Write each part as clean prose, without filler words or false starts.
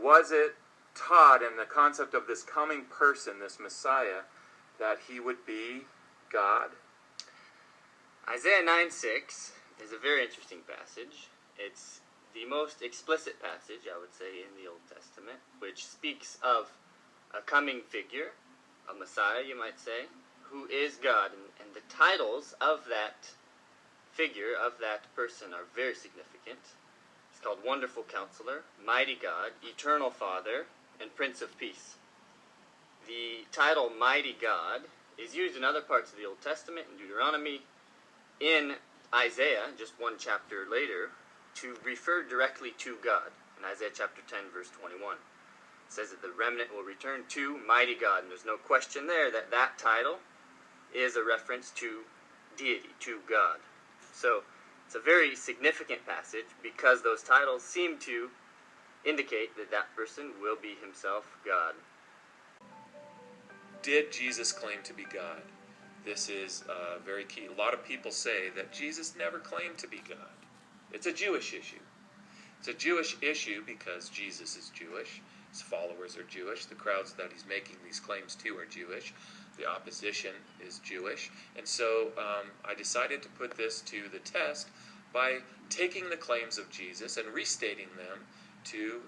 was it taught in the concept of this coming person, this Messiah, that he would be God? Isaiah 9:6 is a very interesting passage. It's the most explicit passage, I would say, in the Old Testament, which speaks of a coming figure, a Messiah, you might say, who is God. And the titles of that figure, of that person, are very significant. It's called Wonderful Counselor, Mighty God, Eternal Father, and Prince of Peace. The title Mighty God is used in other parts of the Old Testament, in Deuteronomy, in Isaiah, just one chapter later, to refer directly to God. In Isaiah chapter 10, verse 21. It says that the remnant will return to Mighty God. And there's no question there that that title is a reference to deity, to God. So it's a very significant passage because those titles seem to indicate that that person will be himself God. Did Jesus claim to be God? This is very key. A lot of people say that Jesus never claimed to be God. It's a Jewish issue. It's a Jewish issue because Jesus is Jewish. His followers are Jewish. The crowds that he's making these claims to are Jewish. The opposition is Jewish. And so I decided to put this to the test by taking the claims of Jesus and restating them to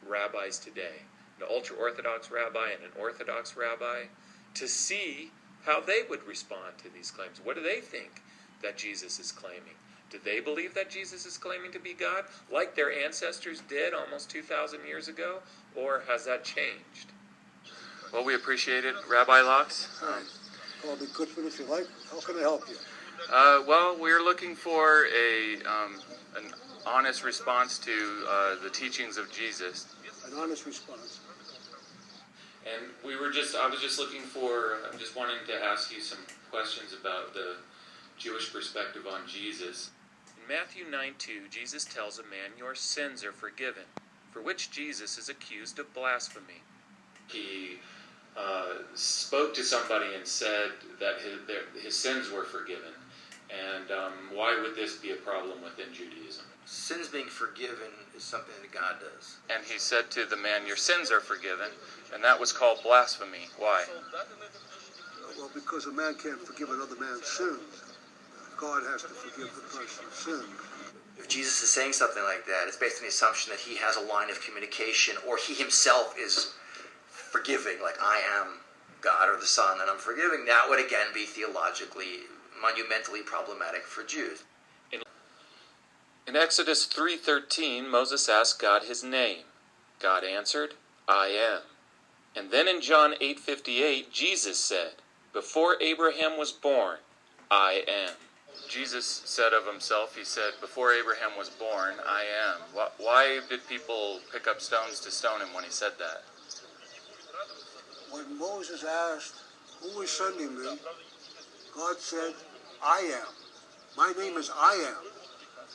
rabbis today, an ultra-Orthodox rabbi and an Orthodox rabbi, to see how they would respond to these claims. What do they think that Jesus is claiming? Do they believe that Jesus is claiming to be God, like their ancestors did almost 2,000 years ago, or has that changed? Well, we appreciate it, Rabbi Locks. I'll be good for it if you like. How can I help you? Well, we're looking for an honest response to the teachings of Jesus. An honest response. And I was just looking for, I'm just wanting to ask you some questions about the Jewish perspective on Jesus. In Matthew 9:2, Jesus tells a man, "Your sins are forgiven," for which Jesus is accused of blasphemy. He spoke to somebody and said that his sins were forgiven. And why would this be a problem within Judaism? Sins being forgiven is something that God does. And he said to the man, "Your sins are forgiven," and that was called blasphemy. Why? Well, because a man can't forgive another man's sins. God has to forgive the person's sins. If Jesus is saying something like that, it's based on the assumption that he has a line of communication, or he himself is forgiving, like I am God or the Son, and I'm forgiving. That would again be theologically, monumentally problematic for Jews. In Exodus 3:13, Moses asked God his name. God answered, "I am." And then in John 8:58, Jesus said, "Before Abraham was born, I am." Jesus said of himself, he said, "Before Abraham was born, I am." Why did people pick up stones to stone him when he said that? When Moses asked, "Who is sending me?" God said, "I am." My name is I am.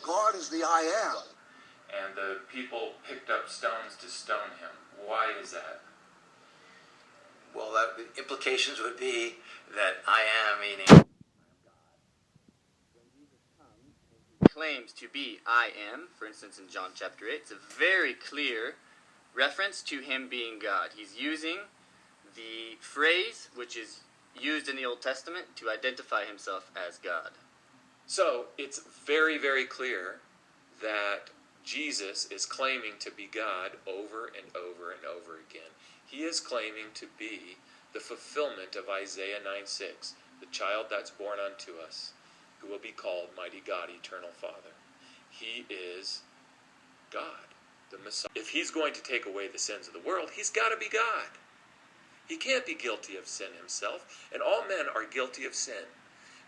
God is the I am. And the people picked up stones to stone him. Why is that? Well, the implications would be that I am, meaning claims to be I am, for instance in John chapter 8, it's a very clear reference to him being God. He's using the phrase which is used in the Old Testament to identify himself as God. So it's very, very clear that Jesus is claiming to be God over and over and over again. He is claiming to be the fulfillment of Isaiah 9:6, the child that's born unto us, who will be called Mighty God, Eternal Father. He is God, the Messiah. If he's going to take away the sins of the world, he's got to be God. He can't be guilty of sin himself, and all men are guilty of sin.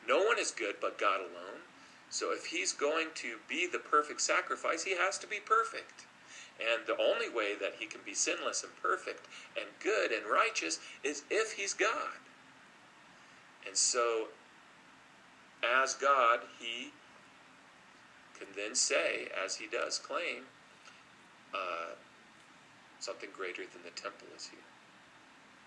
No one is good but God alone. So if he's going to be the perfect sacrifice, he has to be perfect. And the only way that he can be sinless and perfect and good and righteous is if he's God. And so, as God, he can then say, as he does claim, something greater than the temple is here.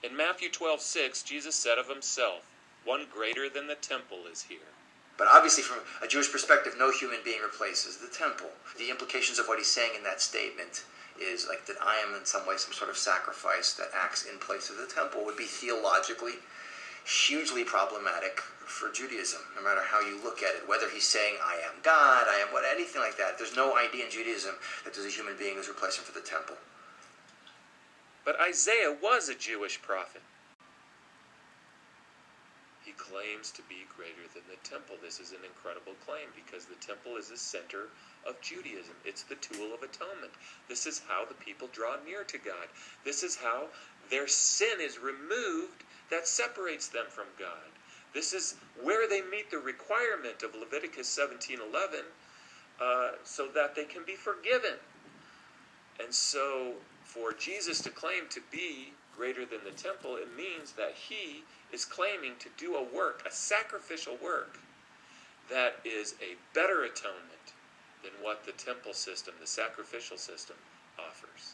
In Matthew 12:6, Jesus said of himself, "One greater than the temple is here." But obviously, from a Jewish perspective, no human being replaces the temple. The implications of what he's saying in that statement is like that I am in some way some sort of sacrifice that acts in place of the temple would be theologically hugely problematic for Judaism, no matter how you look at it. Whether he's saying, I am God, I am what, anything like that. There's no idea in Judaism that there's a human being who's replacement for the temple. But Isaiah was a Jewish prophet. He claims to be greater than the temple. This is an incredible claim because the temple is the center of Judaism. It's the tool of atonement. This is how the people draw near to God. This is how their sin is removed that separates them from God. This is where they meet the requirement of Leviticus 17:11 so that they can be forgiven. And so for Jesus to claim to be greater than the temple, it means that he is claiming to do a work, a sacrificial work, that is a better atonement than what the temple system, the sacrificial system, offers.